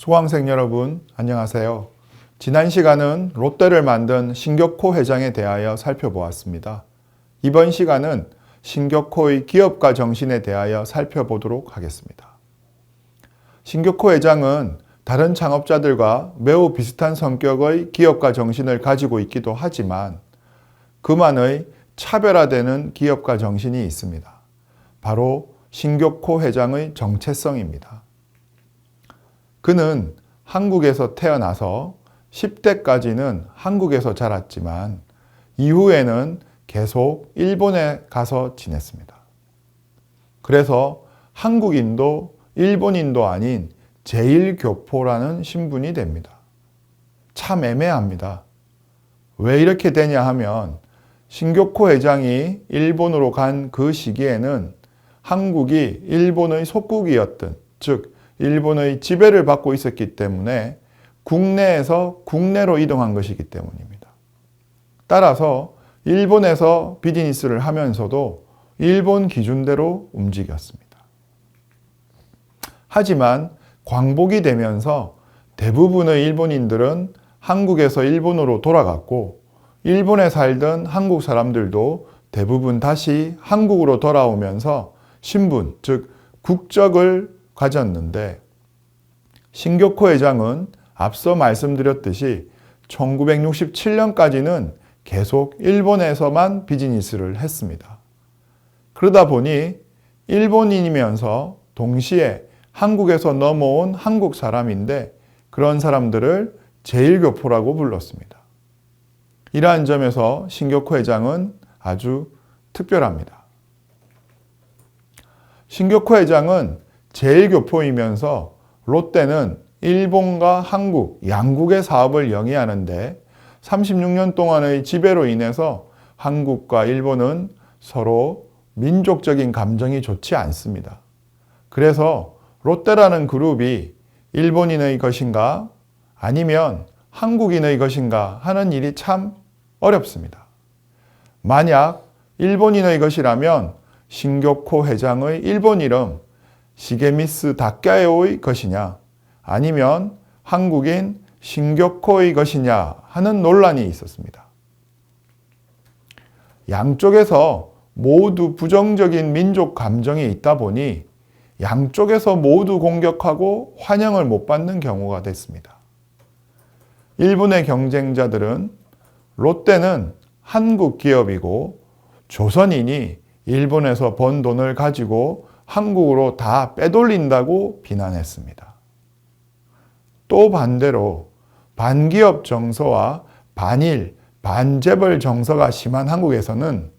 수강생 여러분, 안녕하세요. 지난 시간은 롯데를 만든 신격호 회장에 대하여 살펴보았습니다. 이번 시간은 신격호의 기업가 정신에 대하여 살펴보도록 하겠습니다. 신격호 회장은 다른 창업자들과 매우 비슷한 성격의 기업가 정신을 가지고 있기도 하지만 그만의 차별화되는 기업가 정신이 있습니다. 바로 신격호 회장의 정체성입니다. 그는 한국에서 태어나서 10대까지는 한국에서 자랐지만 이후에는 계속 일본에 가서 지냈습니다. 그래서 한국인도 일본인도 아닌 제1교포라는 신분이 됩니다. 참 애매합니다. 왜 이렇게 되냐 하면 신격호 회장이 일본으로 간 그 시기에는 한국이 일본의 속국이었던, 즉 일본의 지배를 받고 있었기 때문에 국내에서 국내로 이동한 것이기 때문입니다. 따라서 일본에서 비즈니스를 하면서도 일본 기준대로 움직였습니다. 하지만 광복이 되면서 대부분의 일본인들은 한국에서 일본으로 돌아갔고 일본에 살던 한국 사람들도 대부분 다시 한국으로 돌아오면서 신분, 즉 국적을 가졌는데 신격호 회장은 앞서 말씀드렸듯이 1967년까지는 계속 일본에서만 비즈니스를 했습니다. 그러다 보니 일본인이면서 동시에 한국에서 넘어온 한국 사람인데 그런 사람들을 제1교포라고 불렀습니다. 이러한 점에서 신격호 회장은 아주 특별합니다. 신격호 회장은 제1교포이면서 롯데는 일본과 한국, 양국의 사업을 영위하는데 36년 동안의 지배로 인해서 한국과 일본은 서로 민족적인 감정이 좋지 않습니다. 그래서 롯데라는 그룹이 일본인의 것인가 아니면 한국인의 것인가 하는 일이 참 어렵습니다. 만약 일본인의 것이라면 신격호 회장의 일본 이름 시게미스 다케오의 것이냐 아니면 한국인 신격호의 것이냐 하는 논란이 있었습니다. 양쪽에서 모두 부정적인 민족 감정이 있다 보니 양쪽에서 모두 공격하고 환영을 못 받는 경우가 됐습니다. 일본의 경쟁자들은 롯데는 한국 기업이고 조선인이 일본에서 번 돈을 가지고 한국으로 다 빼돌린다고 비난했습니다. 또 반대로 반기업 정서와 반일, 반재벌 정서가 심한 한국에서는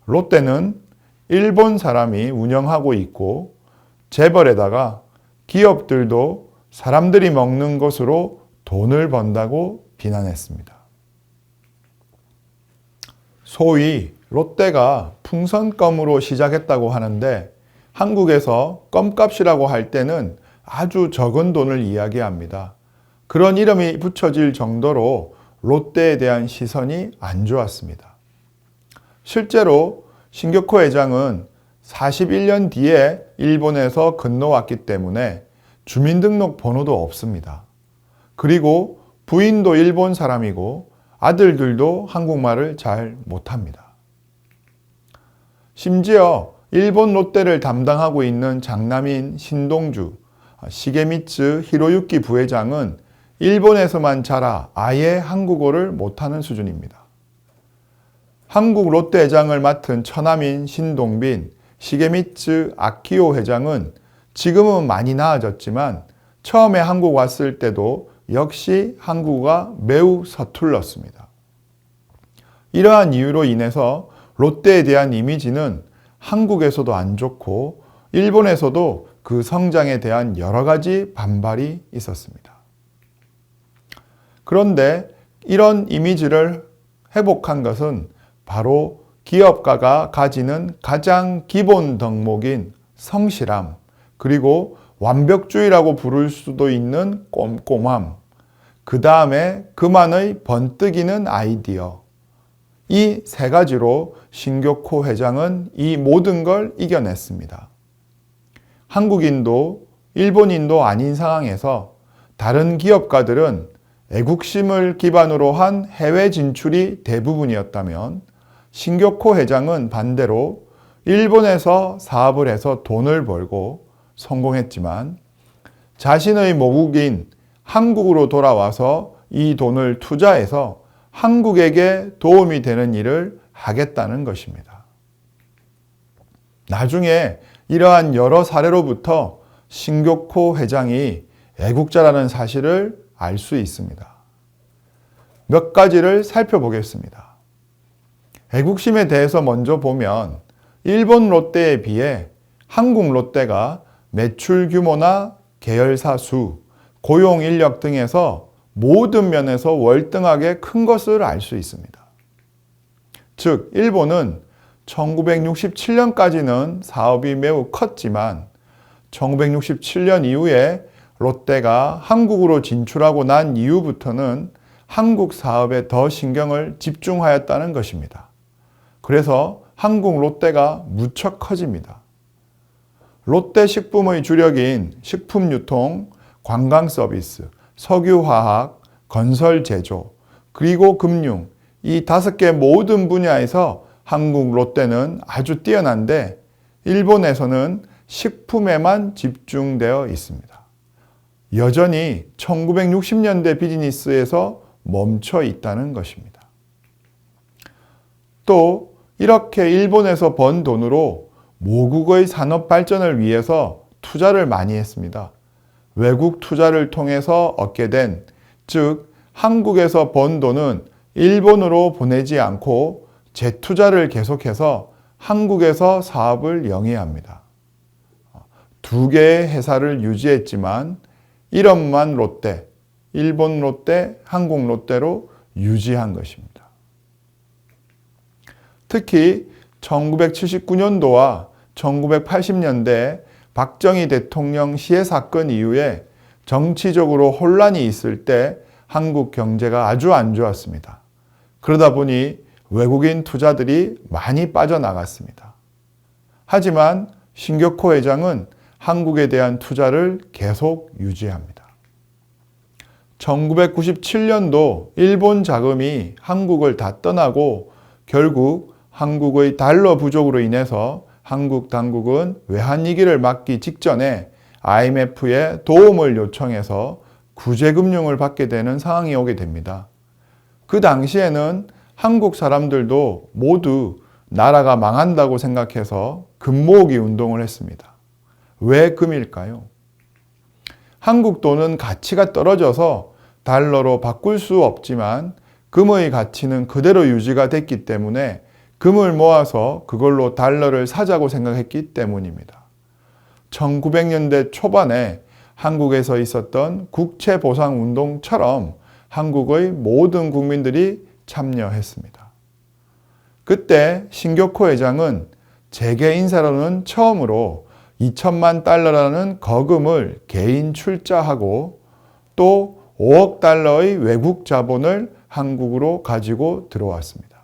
롯데는 일본 사람이 운영하고 있고 재벌에다가 기업들도 사람들이 먹는 것으로 돈을 번다고 비난했습니다. 소위 롯데가 풍선껌으로 시작했다고 하는데 한국에서 껌값이라고 할 때는 아주 적은 돈을 이야기합니다. 그런 이름이 붙여질 정도로 롯데에 대한 시선이 안 좋았습니다. 실제로 신격호 회장은 41년 뒤에 일본에서 건너왔기 때문에 주민등록 번호도 없습니다. 그리고 부인도 일본 사람이고 아들들도 한국말을 잘 못합니다. 심지어 일본 롯데를 담당하고 있는 장남인 신동주, 시게미츠 히로유키 부회장은 일본에서만 자라 아예 한국어를 못하는 수준입니다. 한국 롯데 회장을 맡은 처남인 신동빈, 시게미츠 아키오 회장은 지금은 많이 나아졌지만 처음에 한국 왔을 때도 역시 한국어가 매우 서툴렀습니다. 이러한 이유로 인해서 롯데에 대한 이미지는 한국에서도 안 좋고 일본에서도 그 성장에 대한 여러 가지 반발이 있었습니다. 그런데 이런 이미지를 회복한 것은 바로 기업가가 가지는 가장 기본 덕목인 성실함, 그리고 완벽주의라고 부를 수도 있는 꼼꼼함, 그 다음에 그만의 번뜩이는 아이디어, 이 세 가지로 신격호 회장은 이 모든 걸 이겨냈습니다. 한국인도 일본인도 아닌 상황에서 다른 기업가들은 애국심을 기반으로 한 해외 진출이 대부분이었다면 신교코 회장은 반대로 일본에서 사업을 해서 돈을 벌고 성공했지만 자신의 모국인 한국으로 돌아와서 이 돈을 투자해서 한국에게 도움이 되는 일을 하겠다는 것입니다. 나중에 이러한 여러 사례로부터 신교코 회장이 애국자라는 사실을 알 수 있습니다. 몇 가지를 살펴보겠습니다. 애국심에 대해서 먼저 보면 일본 롯데에 비해 한국 롯데가 매출 규모나 계열사 수, 고용 인력 등에서 모든 면에서 월등하게 큰 것을 알 수 있습니다. 즉, 일본은 1967년까지는 사업이 매우 컸지만 1967년 이후에 롯데가 한국으로 진출하고 난 이후부터는 한국 사업에 더 신경을 집중하였다는 것입니다. 그래서 한국 롯데가 무척 커집니다. 롯데 식품의 주력인 식품유통, 관광서비스, 석유화학, 건설제조, 그리고 금융, 이 5개 모든 분야에서 한국 롯데는 아주 뛰어난데 일본에서는 식품에만 집중되어 있습니다. 여전히 1960년대 비즈니스에서 멈춰 있다는 것입니다. 또 이렇게 일본에서 번 돈으로 모국의 산업 발전을 위해서 투자를 많이 했습니다. 외국 투자를 통해서 얻게 된, 즉 한국에서 번 돈은 일본으로 보내지 않고 재투자를 계속해서 한국에서 사업을 영위합니다. 2개의 회사를 유지했지만 이름만 롯데, 일본 롯데, 한국 롯데로 유지한 것입니다. 특히 1979년도와 1980년대 박정희 대통령 시해 사건 이후에 정치적으로 혼란이 있을 때 한국 경제가 아주 안 좋았습니다. 그러다 보니 외국인 투자들이 많이 빠져나갔습니다. 하지만 신교코 회장은 한국에 대한 투자를 계속 유지합니다. 1997년도 일본 자금이 한국을 다 떠나고 결국 한국의 달러 부족으로 인해서 한국 당국은 외환위기를 막기 직전에 IMF에 도움을 요청해서 구제금융을 받게 되는 상황이 오게 됩니다. 그 당시에는 한국 사람들도 모두 나라가 망한다고 생각해서 금 모으기 운동을 했습니다. 왜 금일까요? 한국 돈은 가치가 떨어져서 달러로 바꿀 수 없지만 금의 가치는 그대로 유지가 됐기 때문에 금을 모아서 그걸로 달러를 사자고 생각했기 때문입니다. 1900년대 초반에 한국에서 있었던 국채보상운동처럼 한국의 모든 국민들이 참여했습니다. 그때 신교코 회장은 재계 인사로는 처음으로 2천만 달러라는 거금을 개인 출자하고 또 5억 달러의 외국 자본을 한국으로 가지고 들어왔습니다.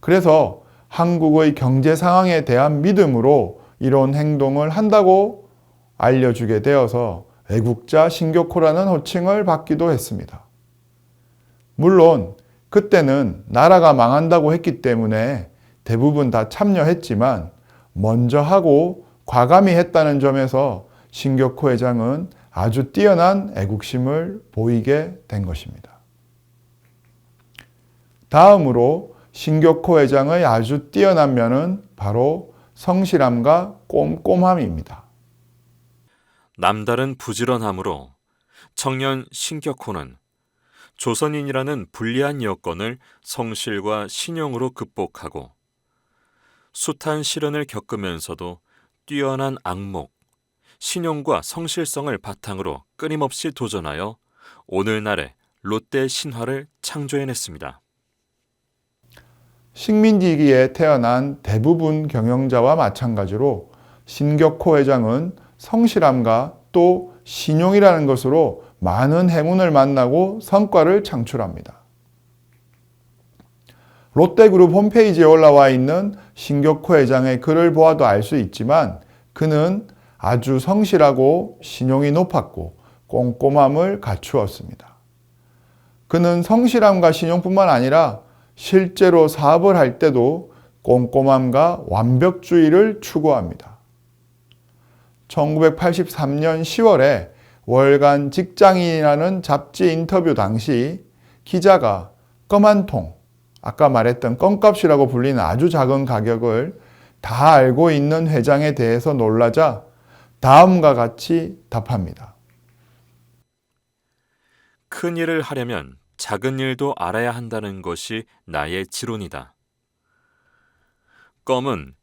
그래서 한국의 경제 상황에 대한 믿음으로 이런 행동을 한다고 알려주게 되어서 애국자 신교코라는 호칭을 받기도 했습니다. 물론 그때는 나라가 망한다고 했기 때문에 대부분 다 참여했지만 먼저 하고 과감히 했다는 점에서 신교코 회장은 아주 뛰어난 애국심을 보이게 된 것입니다. 다음으로 신교코 회장의 아주 뛰어난 면은 바로 성실함과 꼼꼼함입니다. 남다른 부지런함으로 청년 신교코는 조선인이라는 불리한 여건을 성실과 신용으로 극복하고 숱한 시련을 겪으면서도 뛰어난 악목, 신용과 성실성을 바탕으로 끊임없이 도전하여 오늘날의 롯데 신화를 창조해냈습니다. 식민지기에 태어난 대부분 경영자와 마찬가지로 신교코 회장은 성실함과 또 신용이라는 것으로 많은 행운을 만나고 성과를 창출합니다. 롯데그룹 홈페이지에 올라와 있는 신교코 회장의 글을 보아도 알 수 있지만 그는 아주 성실하고 신용이 높았고 꼼꼼함을 갖추었습니다. 그는 성실함과 신용뿐만 아니라 실제로 사업을 할 때도 꼼꼼함과 완벽주의를 추구합니다. 1983년 10월에 월간 직장인이라는 잡지 인터뷰 당시 기자가 껌 한 통, 아까 말했던 껌값이라고 불리는 아주 작은 가격을 다 알고 있는 회장에 대해서 놀라자 다음과 같이 답합니다. 큰 일을 하려면 작은 일도 알아야 한다는 것이 나의 지론이다. 껌은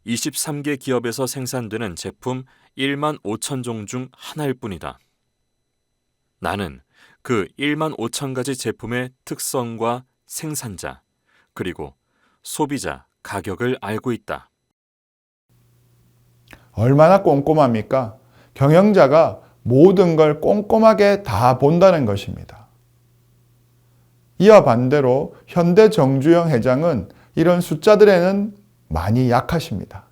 23개 기업에서 생산되는 제품 1만 5천 종 중 하나일 뿐이다. 나는 그 1만 5천 가지 제품의 특성과 생산자, 그리고 소비자, 가격을 알고 있다. 얼마나 꼼꼼합니까? 경영자가 모든 걸 꼼꼼하게 다 본다는 것입니다. 이와 반대로 현대 정주영 회장은 이런 숫자들에는 많이 약하십니다.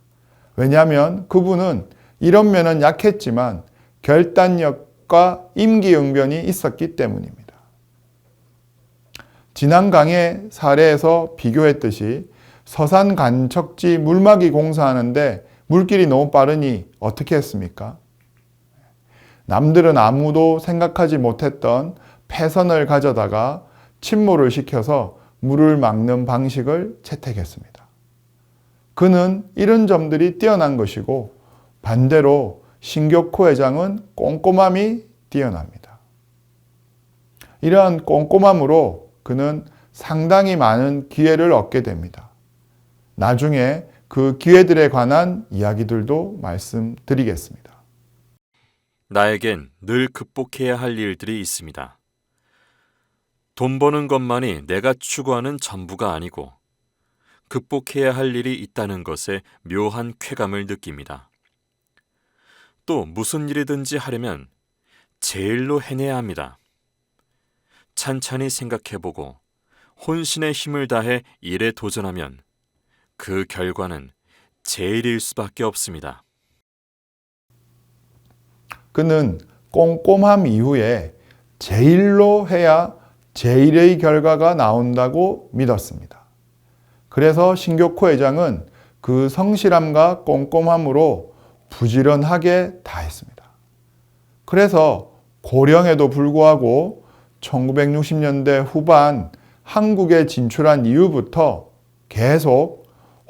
왜냐하면 그분은 이런 면은 약했지만 결단력과 임기응변이 있었기 때문입니다. 지난 강의 사례에서 비교했듯이 서산 간척지 물막이 공사하는데 물길이 너무 빠르니 어떻게 했습니까? 남들은 아무도 생각하지 못했던 패선을 가져다가 침몰을 시켜서 물을 막는 방식을 채택했습니다. 그는 이런 점들이 뛰어난 것이고 반대로 신격호 회장은 꼼꼼함이 뛰어납니다. 이러한 꼼꼼함으로 그는 상당히 많은 기회를 얻게 됩니다. 나중에 그 기회들에 관한 이야기들도 말씀드리겠습니다. 나에겐 늘 극복해야 할 일들이 있습니다. 돈 버는 것만이 내가 추구하는 전부가 아니고 극복해야 할 일이 있다는 것에 묘한 쾌감을 느낍니다. 또 무슨 일이든지 하려면 제일로 해내야 합니다. 찬찬히 생각해보고 혼신의 힘을 다해 일에 도전하면 그 결과는 제일일 수밖에 없습니다. 그는 꼼꼼함 이후에 제일로 해야 제일의 결과가 나온다고 믿었습니다. 그래서 신격호 회장은 그 성실함과 꼼꼼함으로 부지런하게 다했습니다. 그래서 고령에도 불구하고 1960년대 후반 한국에 진출한 이후부터 계속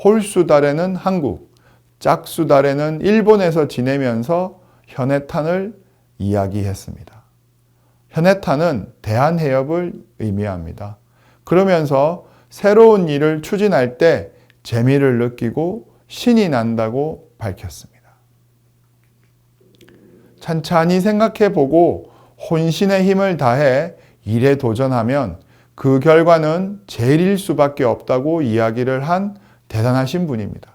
홀수달에는 한국, 짝수달에는 일본에서 지내면서 현해탄을 이야기했습니다. 현해탄은 대한해협을 의미합니다. 그러면서 새로운 일을 추진할 때 재미를 느끼고 신이 난다고 밝혔습니다. 찬찬히 생각해보고 혼신의 힘을 다해 일에 도전하면 그 결과는 제일일 수밖에 없다고 이야기를 한 대단하신 분입니다.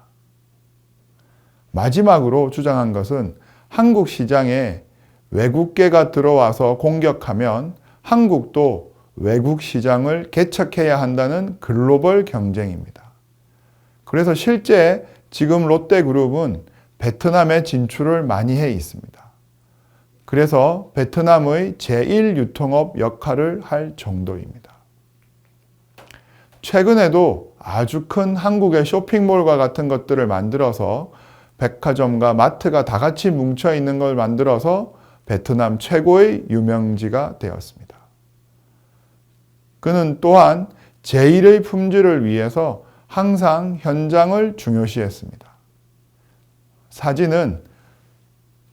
마지막으로 주장한 것은 한국 시장에 외국계가 들어와서 공격하면 한국도 외국 시장을 개척해야 한다는 글로벌 경쟁입니다. 그래서 실제 지금 롯데그룹은 베트남에 진출을 많이 해 있습니다. 그래서 베트남의 제1유통업 역할을 할 정도입니다. 최근에도 아주 큰 한국의 쇼핑몰과 같은 것들을 만들어서 백화점과 마트가 다 같이 뭉쳐 있는 걸 만들어서 베트남 최고의 유명지가 되었습니다. 그는 또한 제1의 품질을 위해서 항상 현장을 중요시했습니다. 사진은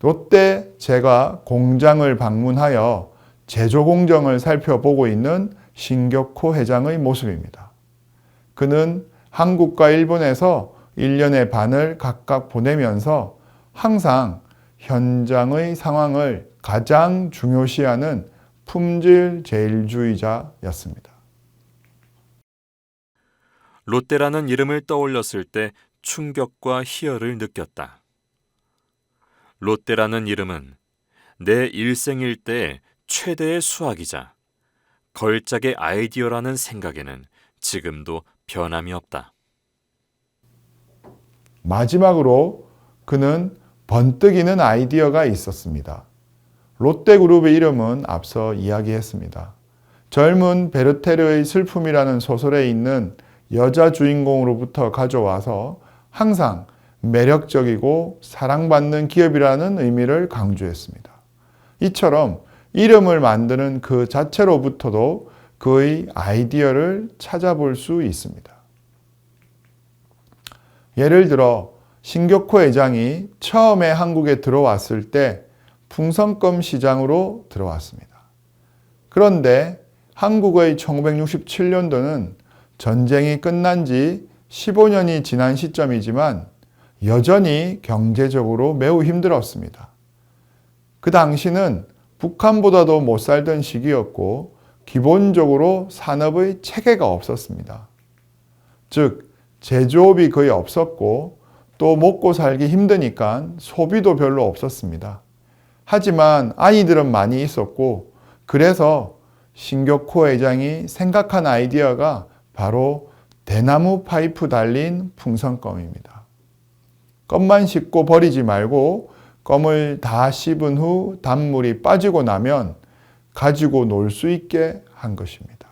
롯데 제과 공장을 방문하여 제조 공정을 살펴보고 있는 신격호 회장의 모습입니다. 그는 한국과 일본에서 1년의 반을 각각 보내면서 항상 현장의 상황을 가장 중요시하는 품질 제일주의자였습니다. 롯데라는 이름을 떠올렸을 때 충격과 희열을 느꼈다. 롯데라는 이름은 내 일생일대의 최대의 수학이자 걸작의 아이디어라는 생각에는 지금도 변함이 없다. 마지막으로 그는 번뜩이는 아이디어가 있었습니다. 롯데그룹의 이름은 앞서 이야기했습니다. 젊은 베르테르의 슬픔이라는 소설에 있는 여자 주인공으로부터 가져와서 항상 매력적이고 사랑받는 기업이라는 의미를 강조했습니다. 이처럼 이름을 만드는 그 자체로부터도 그의 아이디어를 찾아볼 수 있습니다. 예를 들어 신격호 회장이 처음에 한국에 들어왔을 때 풍선껌 시장으로 들어왔습니다. 그런데 한국의 1967년도는 전쟁이 끝난 지 15년이 지난 시점이지만 여전히 경제적으로 매우 힘들었습니다. 그 당시는 북한보다도 못 살던 시기였고 기본적으로 산업의 체계가 없었습니다. 즉 제조업이 거의 없었고 또 먹고 살기 힘드니까 소비도 별로 없었습니다. 하지만 아이들은 많이 있었고 그래서 신격호 회장이 생각한 아이디어가 바로 대나무 파이프 달린 풍선껌입니다. 껌만 씹고 버리지 말고 껌을 다 씹은 후 단물이 빠지고 나면 가지고 놀 수 있게 한 것입니다.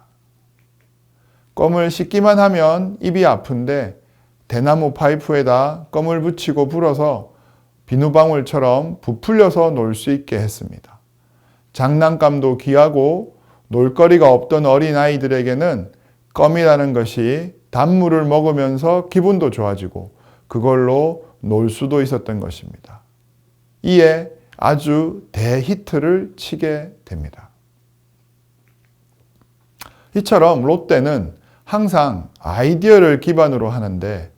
껌을 씹기만 하면 입이 아픈데 대나무 파이프에다 껌을 붙이고 불어서 비누방울처럼 부풀려서 놀 수 있게 했습니다. 장난감도 귀하고 놀거리가 없던 어린아이들에게는 껌이라는 것이 단물을 먹으면서 기분도 좋아지고 그걸로 놀 수도 있었던 것입니다. 이에 아주 대히트를 치게 됩니다. 이처럼 롯데는 항상 아이디어를 기반으로 하는데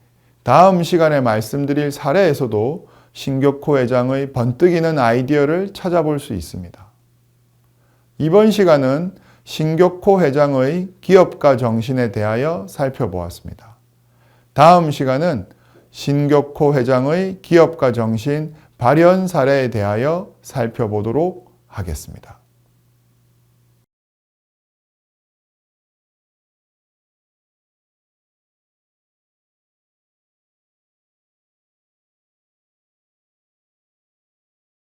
다음 시간에 말씀드릴 사례에서도 신격호 회장의 번뜩이는 아이디어를 찾아볼 수 있습니다. 이번 시간은 신격호 회장의 기업가 정신에 대하여 살펴보았습니다. 다음 시간은 신격호 회장의 기업가 정신 발현 사례에 대하여 살펴보도록 하겠습니다.